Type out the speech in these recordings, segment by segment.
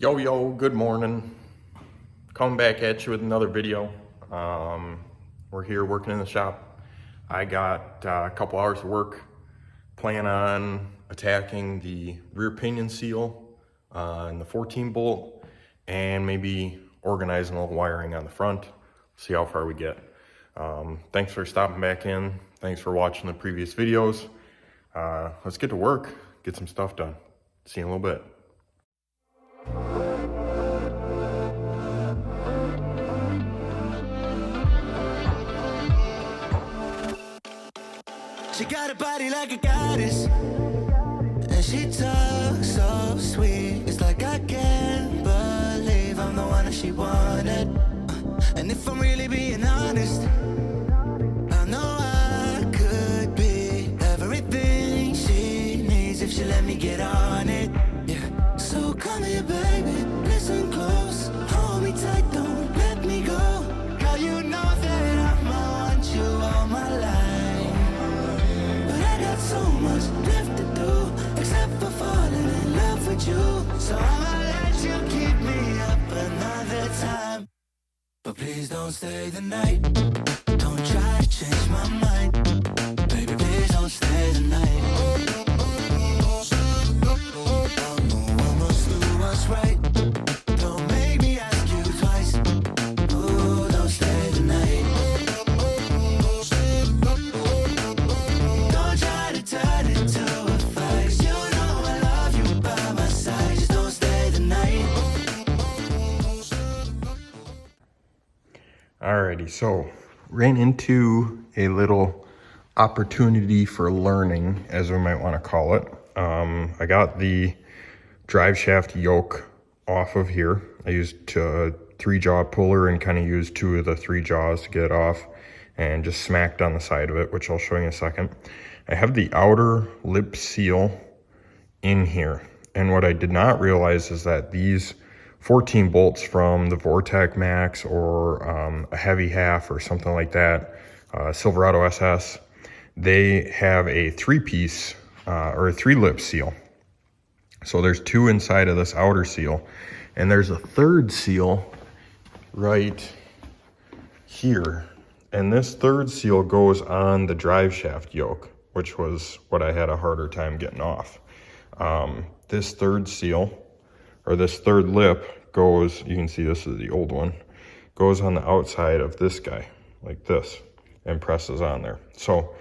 Yo, good morning. Coming back at you with another video. We're here working in the shop. I got a couple hours of work. Plan on attacking the rear pinion seal and the 14 bolt, and maybe organizing a little wiring on the front. See how far we get. Thanks for stopping back in. Thanks for watching the previous videos. Let's get to work, get some stuff done. See you in a little bit. She got a body like a goddess, and she talks so sweet. It's like I can't believe I'm the one that she wanted. And if I'm really being honest, I know I could be everything she needs if she let me get on it. Yeah. So come here, baby, listen close, hold me tight, don't let me go. Girl, you know that I'ma want you all my life. So much left to do, except for falling in love with you. So I'ma let you keep me up another time, but please don't stay the night. Don't try to change my mind, baby, please don't stay the night. I'ma do what's right. Don't make me ask you twice. Oh, don't stay the night. Turn it to a fight. You know I love you by my side. Just don't stay the night. Alrighty, so ran into a little opportunity for learning, as we might want to call it. I got the drive shaft yoke off of here. I used a 3-jaw puller and kind of used 2 of the 3 jaws to get it off, and just smacked on the side of it, which I'll show you in a second. I have the outer lip seal in here, and what I did not realize is that these 14 bolts from the Vortec Max or a heavy half or something like that, Silverado SS, they have a 3-piece or a 3-lip seal. So there's 2 inside of this outer seal, and there's a 3rd seal right here, and this 3rd seal goes on the drive shaft yoke, which was what I had a harder time getting off. This 3rd seal, or this 3rd lip, goes, you can see this is the old one, goes on the outside of this guy, like this, and presses on there. So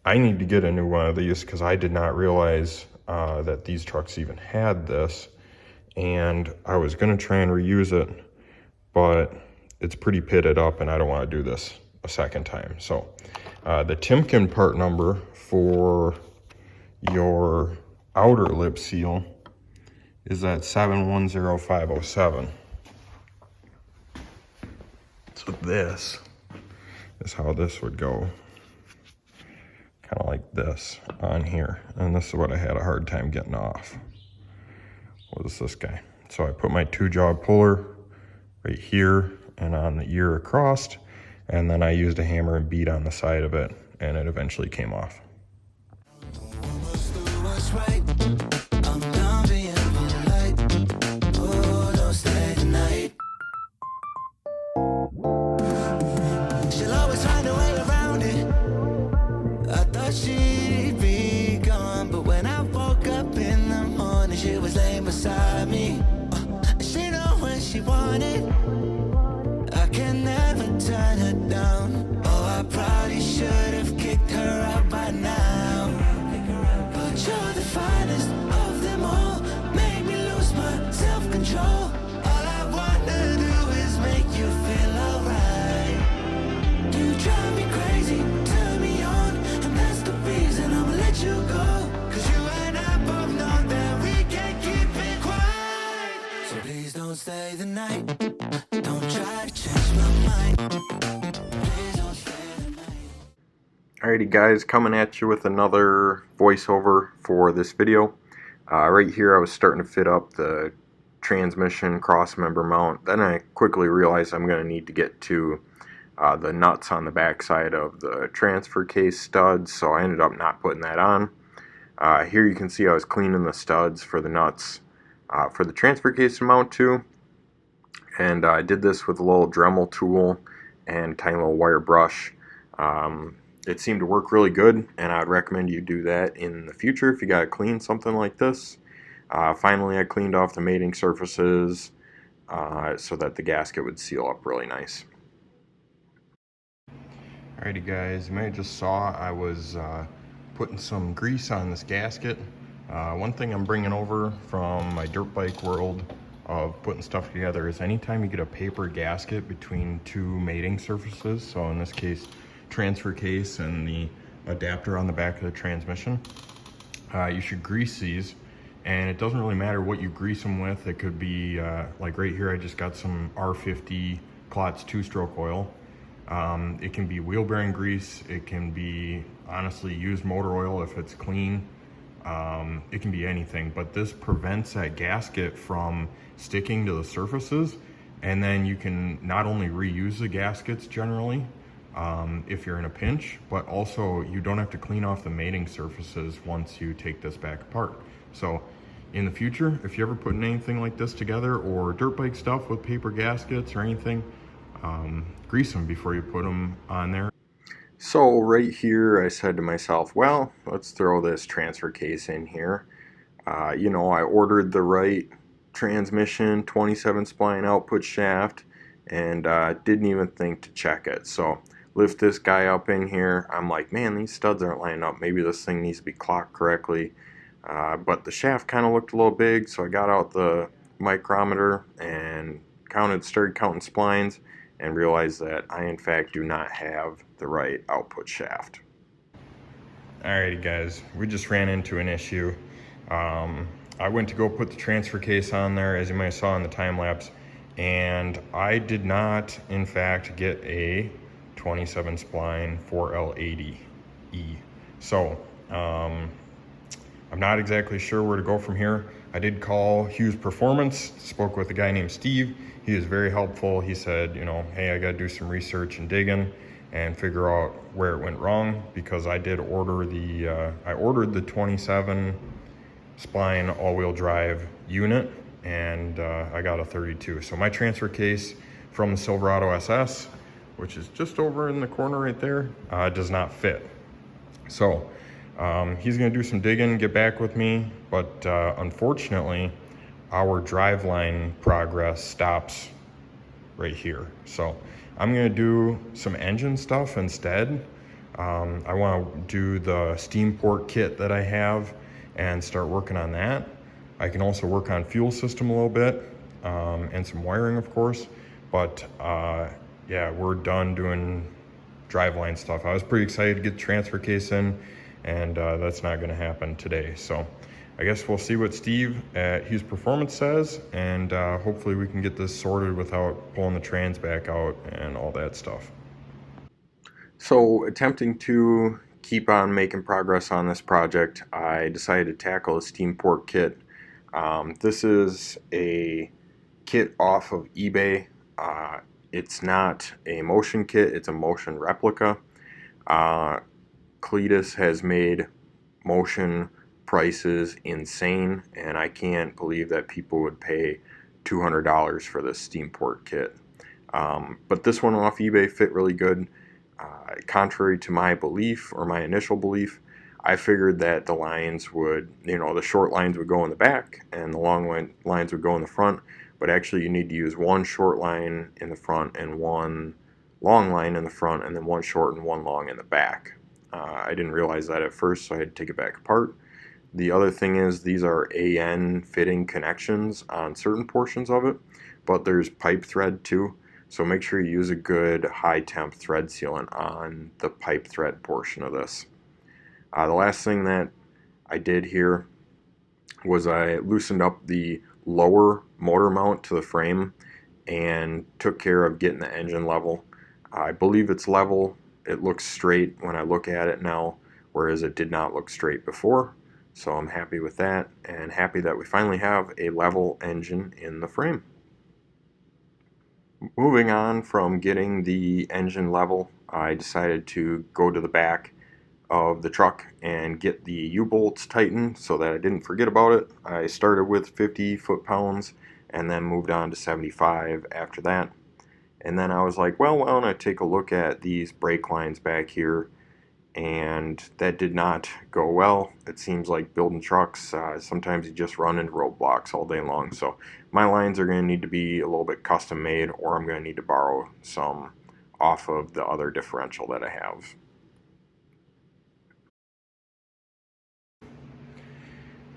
I need to get a new one of these, because I did not realize that these trucks even had this, and I was gonna try and reuse it, but it's pretty pitted up, and I don't wanna do this a second time. So the Timken part number for your outer lip seal is at 710507. So this is how this would go, kind of like this on here, and this is what I had a hard time getting off, was this guy. So I put my 2-jaw puller right here and on the ear across, and then I used a hammer and beat on the side of it, and it eventually came off. She'll always find a way around it. I thought she'd be gone, but when I woke up in the morning, she was laying beside me. She know when she wanted. I can never turn her down. Oh, I probably should have kicked her out by now. But you're the finest of them all. Make me lose my self-control. All I wanna do is make you feel alright. You drive me crazy, turn me on, and that's the reason I'ma let you go. Cause you and I both know that we can't keep it quiet. So please don't stay the night. Don't try to change my mind. Please don't stay the night. Alrighty guys, coming at you with another voiceover for this video. Right here I was starting to fit up the transmission cross member mount. Then I quickly realized I'm going to need to get to the nuts on the back side of the transfer case studs, so I ended up not putting that on. Here you can see I was cleaning the studs for the nuts for the transfer case to mount to. And I did this with a little Dremel tool and tiny little wire brush. It seemed to work really good, and I'd recommend you do that in the future if you got to clean something like this. Finally, I cleaned off the mating surfaces so that the gasket would seal up really nice. Alrighty guys, you may have just saw I was putting some grease on this gasket. One thing I'm bringing over from my dirt bike world of putting stuff together is anytime you get a paper gasket between two mating surfaces, so in this case transfer case and the adapter on the back of the transmission, you should grease these. And it doesn't really matter what you grease them with. It could be like right here I just got some R50 Klotz 2-stroke oil. It can be wheel bearing grease, it can be honestly used motor oil if it's clean. It can be anything, but this prevents that gasket from sticking to the surfaces, and then you can not only reuse the gaskets generally if you're in a pinch, but also you don't have to clean off the mating surfaces once you take this back apart. So in the future, if you're ever putting anything like this together, or dirt bike stuff with paper gaskets or anything, grease them before you put them on there. So right here I said to myself, well, let's throw this transfer case in here. You know, I ordered the right transmission 27 spline output shaft, and didn't even think to check it. So lift this guy up in here. I'm like, man, these studs aren't lining up. Maybe this thing needs to be clocked correctly. But the shaft kind of looked a little big, so I got out the micrometer and started counting splines, and realized that I in fact do not have the right output shaft. Alrighty guys, we just ran into an issue. I went to go put the transfer case on there, as you might have saw in the time lapse, and I did not in fact get a 27 spline 4L80E. So I'm not exactly sure where to go from here. I did call Hughes Performance, spoke with a guy named Steve. He was very helpful. He said, you know, hey, I got to do some research and digging and figure out where it went wrong, because I did order I ordered the 27 spline all-wheel drive unit, and I got a 32. So my transfer case from the Silverado SS, which is just over in the corner right there, does not fit. So he's going to do some digging, get back with me, but unfortunately our driveline progress stops right here. So I'm going to do some engine stuff instead. I want to do the steam port kit that I have and start working on that. I can also work on fuel system a little bit, and some wiring of course, but yeah, we're done doing driveline stuff. I was pretty excited to get the transfer case in, and that's not going to happen today. So I guess we'll see what Steve at Hughes Performance says, and hopefully we can get this sorted without pulling the trans back out and all that stuff. So attempting to keep on making progress on this project, I decided to tackle a steam port kit. This is a kit off of eBay. It's not a motion kit, it's a motion replica. Cletus has made motion prices insane, and I can't believe that people would pay $200 for this steam port kit. But this one off eBay fit really good. Contrary to my belief, or my initial belief, I figured that the lines would, you know, the short lines would go in the back and the long lines would go in the front, but actually you need to use one short line in the front and one long line in the front, and then one short and one long in the back. I didn't realize that at first, so I had to take it back apart. The other thing is, these are AN fitting connections on certain portions of it, but there's pipe thread too, so make sure you use a good high temp thread sealant on the pipe thread portion of this. The last thing that I did here was I loosened up the lower motor mount to the frame and took care of getting the engine level. I believe it's level. It looks straight when I look at it now, whereas it did not look straight before. So I'm happy with that, and happy that we finally have a level engine in the frame. Moving on from getting the engine level, I decided to go to the back of the truck and get the U-bolts tightened so that I didn't forget about it. I started with 50 foot-pounds and then moved on to 75 after that. And then I was like, well, why don't I take a look at these brake lines back here? And that did not go well. It seems like building trucks, sometimes you just run into roadblocks all day long. So my lines are going to need to be a little bit custom made, or I'm going to need to borrow some off of the other differential that I have.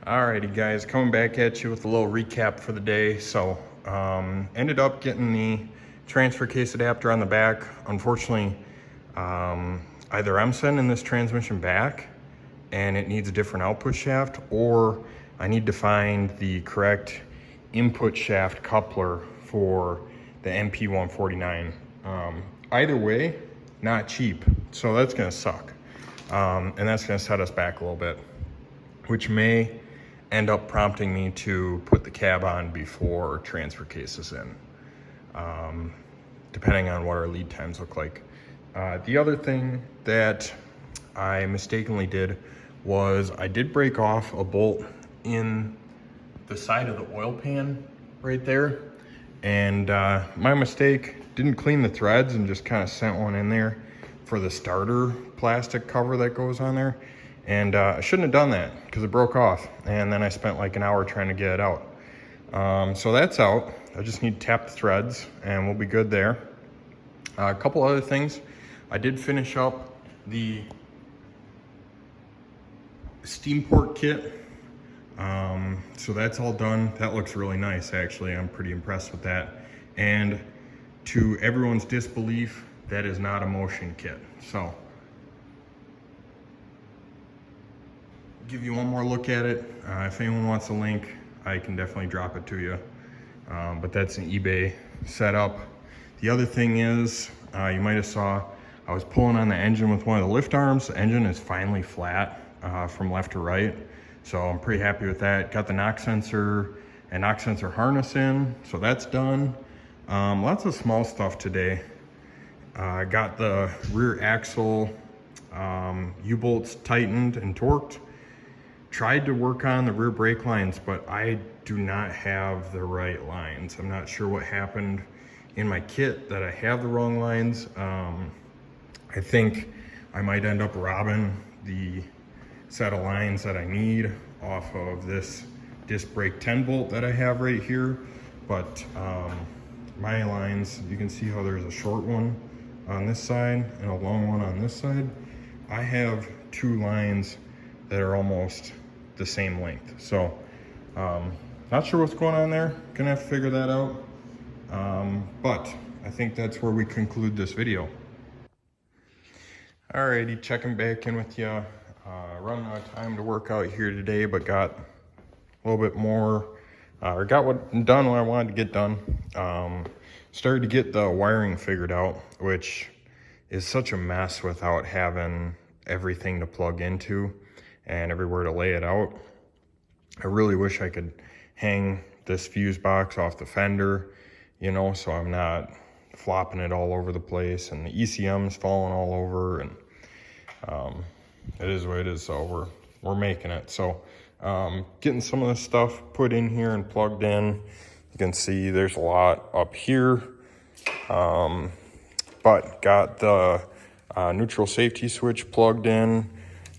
Alrighty guys, coming back at you with a little recap for the day. So ended up getting the transfer case adapter on the back. Unfortunately, either I'm sending this transmission back and it needs a different output shaft, or I need to find the correct input shaft coupler for the NP149. Either way, not cheap, so that's gonna suck. And that's gonna set us back a little bit, which may end up prompting me to put the cab on before transfer case is in, depending on what our lead times look like. The other thing that I mistakenly did was I did break off a bolt in the side of the oil pan right there. And my mistake, didn't clean the threads and just kind of sent one in there for the starter plastic cover that goes on there. And I shouldn't have done that because it broke off. And then I spent like an hour trying to get it out. So that's out. I just need to tap the threads and we'll be good there. A couple other things. I did finish up the steam port kit. So that's all done. That looks really nice, actually. I'm pretty impressed with that. And to everyone's disbelief, that is not a motion kit. So give you one more look at it. If anyone wants a link, I can definitely drop it to you. But that's an eBay setup. The other thing is, you might have saw, I was pulling on the engine with one of the lift arms. The engine is finally flat from left to right. So I'm pretty happy with that. Got the knock sensor and knock sensor harness in, so that's done. Lots of small stuff today. Got the rear axle U-bolts tightened and torqued. Tried to work on the rear brake lines, but I do not have the right lines. I'm not sure what happened in my kit that I have the wrong lines. I think I might end up robbing the set of lines that I need off of this disc brake 10 bolt that I have right here. But my lines, you can see how there's a short one on this side and a long one on this side. I have two lines that are almost the same length. So not sure what's going on there. Gonna have to figure that out. But I think that's where we conclude this video. Alrighty, checking back in with you. Running out of time to work out here today, but got a little bit more, or got done what I wanted to get done. Started to get the wiring figured out, which is such a mess without having everything to plug into and everywhere to lay it out. I really wish I could hang this fuse box off the fender, you know, so I'm not flopping it all over the place and the ECM's falling all over, and it is what it is. So we're making it. So getting some of this stuff put in here and plugged in. You can see there's a lot up here, but got the neutral safety switch plugged in.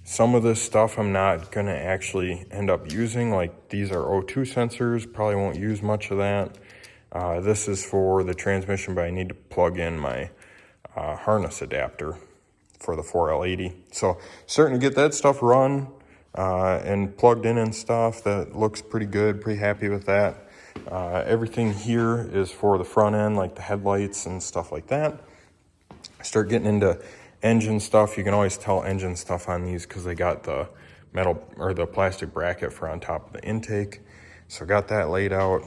Some of this stuff I'm not gonna actually end up using, like these are O2 sensors, probably won't use much of that. This is for the transmission, but I need to plug in my harness adapter for the 4L80. So starting to get that stuff run and plugged in and stuff. That looks pretty good, pretty happy with that. Everything here is for the front end, like the headlights and stuff like that. Start getting into engine stuff. You can always tell engine stuff on these because they got the metal or the plastic bracket for on top of the intake. So got that laid out.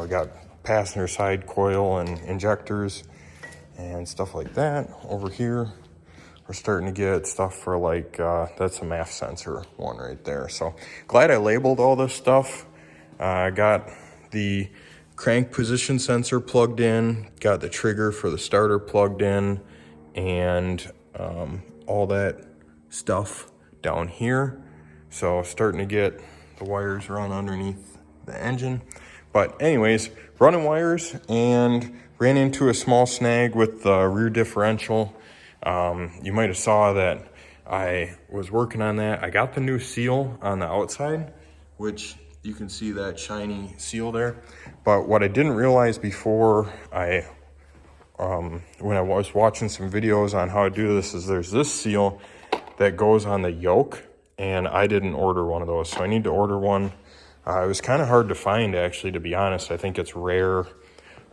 We got passenger side coil and injectors and stuff like that. Over here we're starting to get stuff for like that's a MAF sensor one right there. So glad I labeled all this stuff. I got the crank position sensor plugged in, got the trigger for the starter plugged in, and all that stuff down here. So starting to get the wires run underneath the engine. But anyways, running wires and ran into a small snag with the rear differential. You might have saw that I was working on that. I got the new seal on the outside, which you can see that shiny seal there. But what I didn't realize before when I was watching some videos on how to do this is there's this seal that goes on the yoke, and I didn't order one of those, so I need to order one. It was kind of hard to find, actually, to be honest. I think it's rare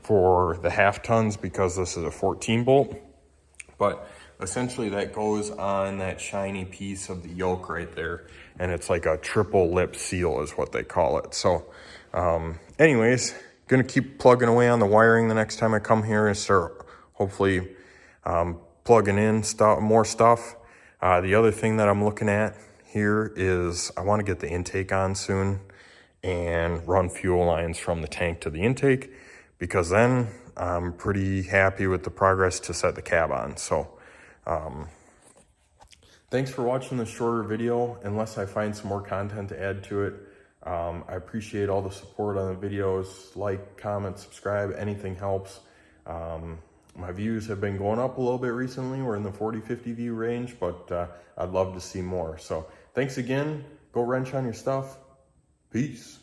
for the half tons because this is a 14 bolt, but essentially that goes on that shiny piece of the yoke right there, and it's like a triple lip seal is what they call it. So anyways, gonna keep plugging away on the wiring the next time I come here and start hopefully plugging in more stuff. The other thing that I'm looking at here is I want to get the intake on soon and run fuel lines from the tank to the intake, because then I'm pretty happy with the progress to set the cab on. So thanks for watching this shorter video. Unless I find some more content to add to it, I appreciate all the support on the videos. Like, comment, subscribe, anything helps. My views have been going up a little bit recently. We're in the 40-50 view range, but I'd love to see more. So thanks again. Go wrench on your stuff. Peace.